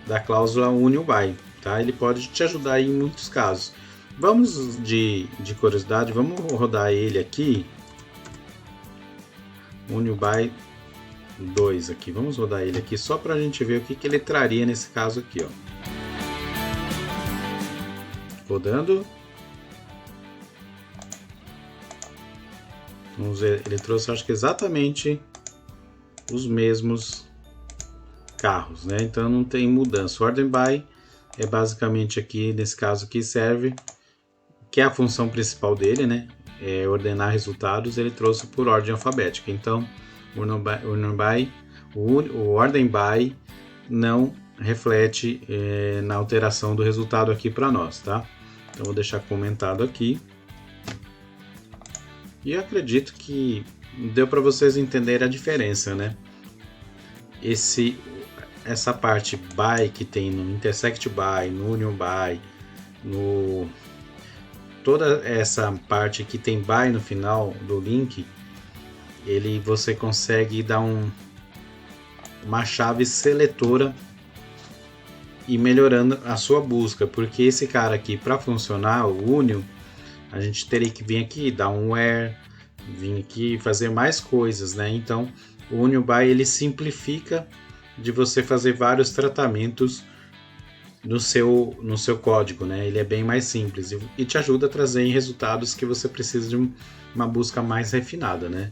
da cláusula Unio By, tá? Ele pode te ajudar aí em muitos casos. Vamos de curiosidade, vamos rodar ele aqui. Unio By 2 aqui, vamos rodar ele aqui só para a gente ver o que ele traria nesse caso aqui, ó. Rodando. Vamos ver, ele trouxe, acho que exatamente os mesmos carros, né? Então não tem mudança. O Order By é basicamente aqui, nesse caso aqui, serve, que é a função principal dele, né? É ordenar resultados, ele trouxe por ordem alfabética. Então, o Order By não reflete na alteração do resultado aqui para nós, tá? Então, vou deixar comentado aqui. E eu acredito que deu para vocês entenderem a diferença, né? Essa parte by que tem no Intersect By, no Union By, toda essa parte que tem by no final do link, você consegue dar uma chave seletora e melhorando a sua busca, porque esse cara aqui, para funcionar, o Union, a gente teria que vir aqui, dar um where, vir aqui fazer mais coisas, né? Então, o Union By ele simplifica de você fazer vários tratamentos no seu código, né? Ele é bem mais simples e te ajuda a trazer resultados que você precisa de uma busca mais refinada, né?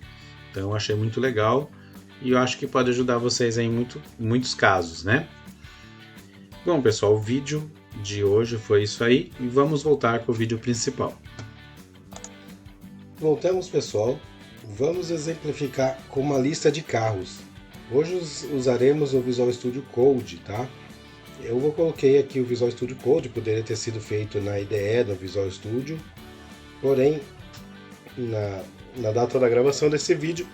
Então, eu achei muito legal e eu acho que pode ajudar vocês em muitos casos, né? Bom, pessoal, o vídeo de hoje foi isso aí e vamos voltar para o vídeo principal. Voltamos, pessoal. Vamos exemplificar com uma lista de carros. Hoje usaremos o Visual Studio Code, tá? Eu coloquei aqui o Visual Studio Code, poderia ter sido feito na IDE, no Visual Studio. Porém, na data da gravação desse vídeo,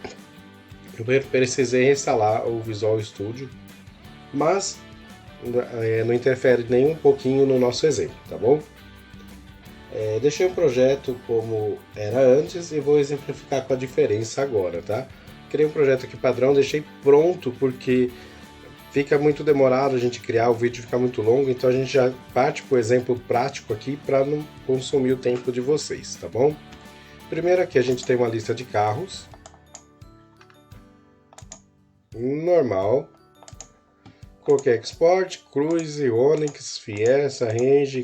eu precisei instalar o Visual Studio, mas não interfere nem um pouquinho no nosso exemplo, tá bom? Deixei um projeto como era antes e vou exemplificar com a diferença agora, tá? Criei um projeto aqui padrão, deixei pronto porque fica muito demorado a gente criar, o vídeo fica muito longo, então a gente já parte para o exemplo prático aqui para não consumir o tempo de vocês, tá bom? Primeiro aqui a gente tem uma lista de carros, normal, coloquei Export, Cruise, Onix, Fiesta, Range,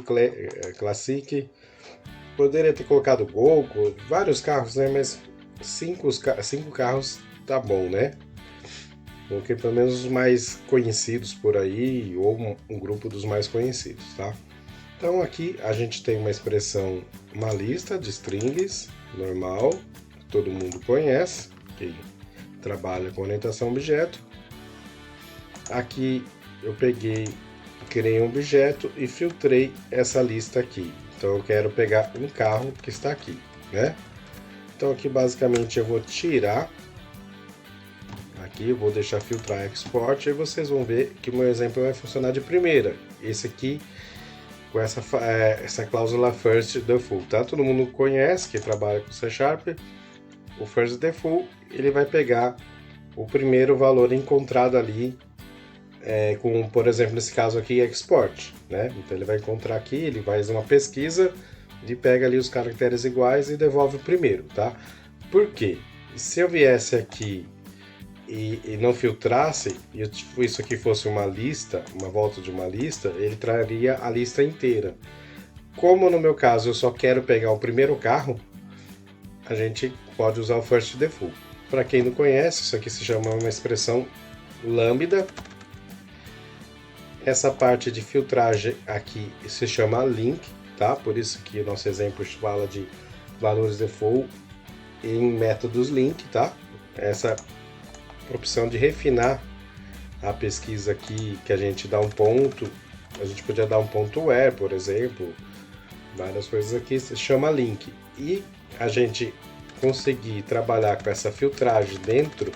Classic. Poderia ter colocado Gol, vários carros, né? Mas 5 carros tá bom, né? Coloquei pelo menos os mais conhecidos por aí, ou um grupo dos mais conhecidos, tá? Então aqui a gente tem uma lista de strings normal, que todo mundo conhece, quem trabalha com orientação a objeto. Aqui eu criei um objeto e filtrei essa lista aqui. Então eu quero pegar um carro que está aqui, né? Então aqui basicamente eu vou tirar, aqui eu vou deixar filtrar export e vocês vão ver que o meu exemplo vai funcionar de primeira. Esse aqui com essa cláusula first default, tá? Todo mundo conhece que trabalha com C Sharp. O first default, ele vai pegar o primeiro valor encontrado ali, com, por exemplo, nesse caso aqui, export, né? Então ele vai encontrar aqui, ele faz uma pesquisa e pega ali os caracteres iguais e devolve o primeiro, tá? Por quê? Se eu viesse aqui e não filtrasse, e isso aqui fosse uma lista, uma volta de uma lista, ele traria a lista inteira. Como no meu caso eu só quero pegar o primeiro carro, a gente pode usar o first default. Para quem não conhece, isso aqui se chama uma expressão lambda. Essa parte de filtragem aqui se chama link, tá? Por isso que o nosso exemplo fala de valores default em métodos link, tá? Essa opção de refinar a pesquisa aqui, que a gente dá um ponto, a gente podia dar um ponto where, por exemplo, várias coisas aqui, se chama link. E a gente conseguir trabalhar com essa filtragem dentro,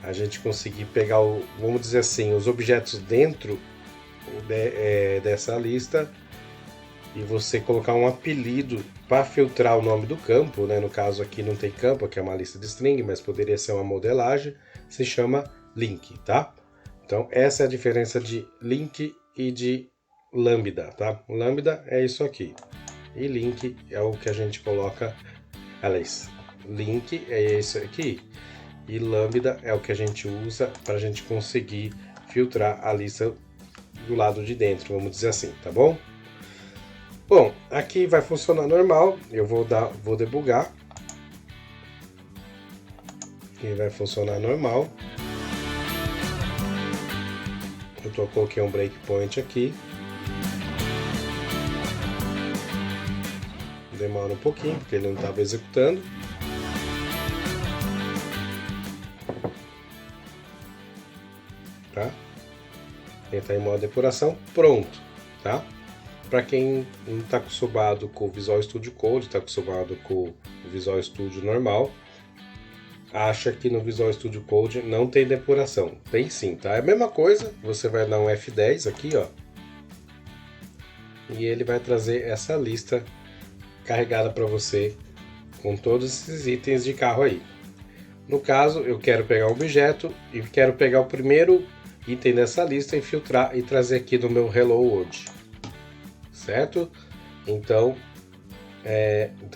a gente conseguir pegar, vamos dizer assim, os objetos dentro dessa lista e você colocar um apelido para filtrar o nome do campo, né? No caso aqui não tem campo, aqui é uma lista de string, mas poderia ser uma modelagem, se chama link, tá? Então essa é a diferença de link e de lambda, tá? Lambda é isso aqui e link é o que a gente coloca, aliás, link é isso aqui e lambda é o que a gente usa para a gente conseguir filtrar a lista do lado de dentro, vamos dizer assim, tá bom? Bom, aqui vai funcionar normal, eu vou debugar. E vai funcionar normal. Eu coloquei um breakpoint aqui. Demora um pouquinho, porque ele não estava executando. Tá? Ele está em modo depuração, pronto, tá? Para quem não está acostumado com o Visual Studio Code, está acostumado com o Visual Studio normal, acha que no Visual Studio Code não tem depuração. Tem sim, tá? É a mesma coisa, você vai dar um F10 aqui, ó, e ele vai trazer essa lista carregada para você com todos esses itens de carro aí. No caso, eu quero pegar um objeto e quero pegar o primeiro item dessa lista e filtrar e trazer aqui no meu Hello World. Certo? Então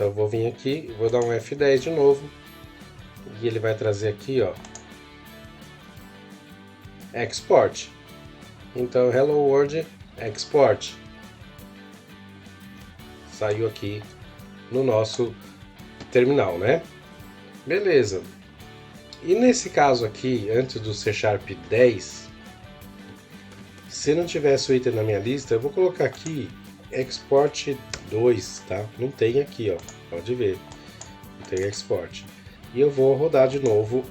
eu vou vir aqui, vou dar um F10 de novo e ele vai trazer aqui, ó, export. Então Hello World export saiu aqui no nosso terminal, né? Beleza. E nesse caso aqui, antes do C Sharp 10, se não tivesse o item na minha lista, eu vou colocar aqui export 2, tá? Não tem aqui, ó, pode ver, não tem export. E eu vou rodar de novo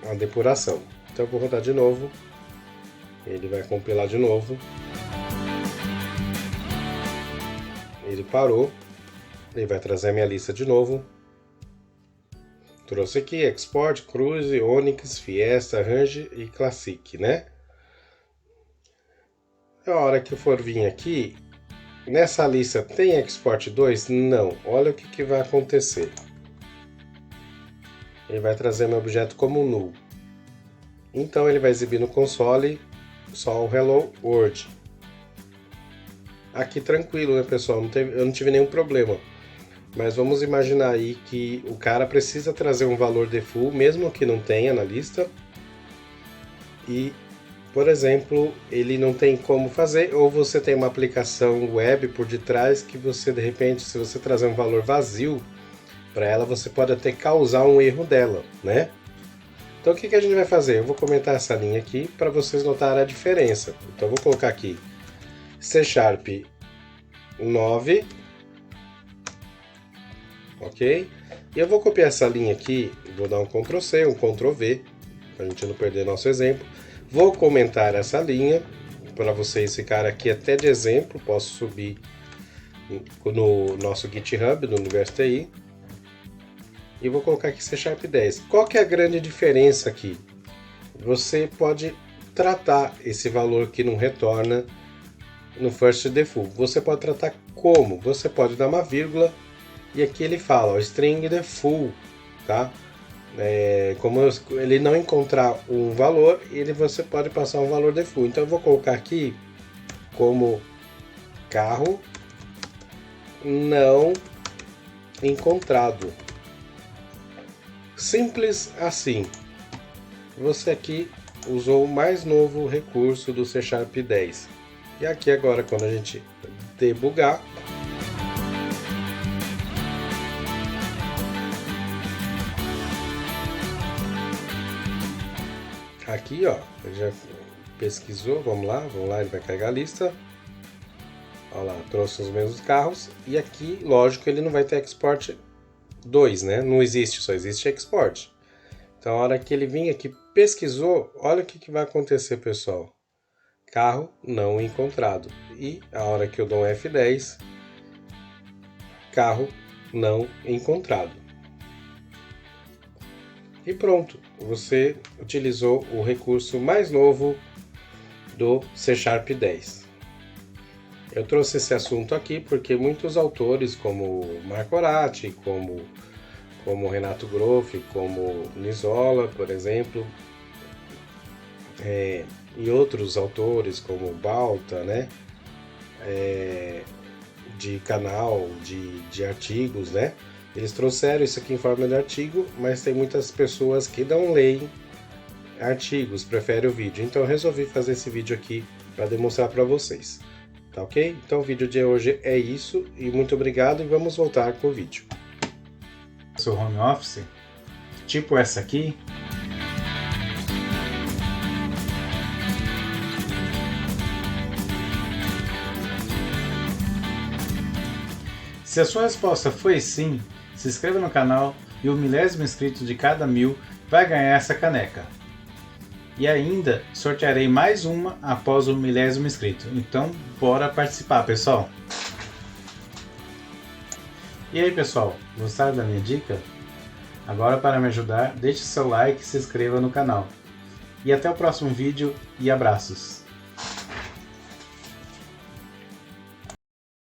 a depuração. Então eu vou rodar de novo, ele vai compilar de novo, ele parou, ele vai trazer a minha lista de novo. Trouxe aqui Export, Cruise, Onyx, Fiesta, Range e Classic, né? A hora que eu for vir aqui, nessa lista tem Export 2? Não. Olha o que vai acontecer. Ele vai trazer meu objeto como null. Então ele vai exibir no console só o Hello World. Aqui tranquilo, né, pessoal? Eu não tive nenhum problema. Mas vamos imaginar aí que o cara precisa trazer um valor default, mesmo que não tenha na lista. E, por exemplo, ele não tem como fazer, ou você tem uma aplicação web por detrás que você, de repente, se você trazer um valor vazio para ela, você pode até causar um erro dela, né? Então o que a gente vai fazer? Eu vou comentar essa linha aqui para vocês notarem a diferença. Então eu vou colocar aqui C Sharp 9, ok? E eu vou copiar essa linha aqui, vou dar um Ctrl C, um Ctrl V, para a gente não perder nosso exemplo. Vou comentar essa linha para vocês ficarem aqui até de exemplo. Posso subir no nosso GitHub do Universo TI. E vou colocar aqui C Sharp 10. Qual que é a grande diferença aqui? Você pode tratar esse valor que não retorna no first default. Você pode tratar como? Você pode dar uma vírgula e aqui ele fala, ó, string default, tá? Como ele não encontrar um valor, você pode passar um valor default. Então eu vou colocar aqui como carro não encontrado. Simples assim. Você aqui usou o mais novo recurso do C# 10. E aqui agora, quando a gente debugar, aqui ó, ele já pesquisou, vamos lá, ele vai carregar a lista. Olha lá, trouxe os mesmos carros. E aqui, lógico, ele não vai ter export 2, né? Não existe, só existe export. Então, a hora que ele vir aqui, pesquisou, olha o que vai acontecer, pessoal. Carro não encontrado. E a hora que eu dou um F10, carro não encontrado. E pronto, você utilizou o recurso mais novo do C# 10. Eu trouxe esse assunto aqui porque muitos autores, como Marco Oratti, como Renato Groff, como Nisola, por exemplo, e outros autores como Balta, né, de canal, de artigos, né, eles trouxeram isso aqui em forma de artigo, mas tem muitas pessoas que não leem artigos, preferem o vídeo. Então eu resolvi fazer esse vídeo aqui para demonstrar para vocês. Tá ok? Então o vídeo de hoje é isso, e muito obrigado, e vamos voltar com o vídeo. Seu home office, tipo essa aqui, se a sua resposta foi sim, se inscreva no canal e o 1000º inscrito de cada 1000 vai ganhar essa caneca. E ainda sortearei mais uma após o 1000º inscrito. Então, bora participar, pessoal! E aí, pessoal, gostaram da minha dica? Agora, para me ajudar, deixe seu like e se inscreva no canal. E até o próximo vídeo e abraços!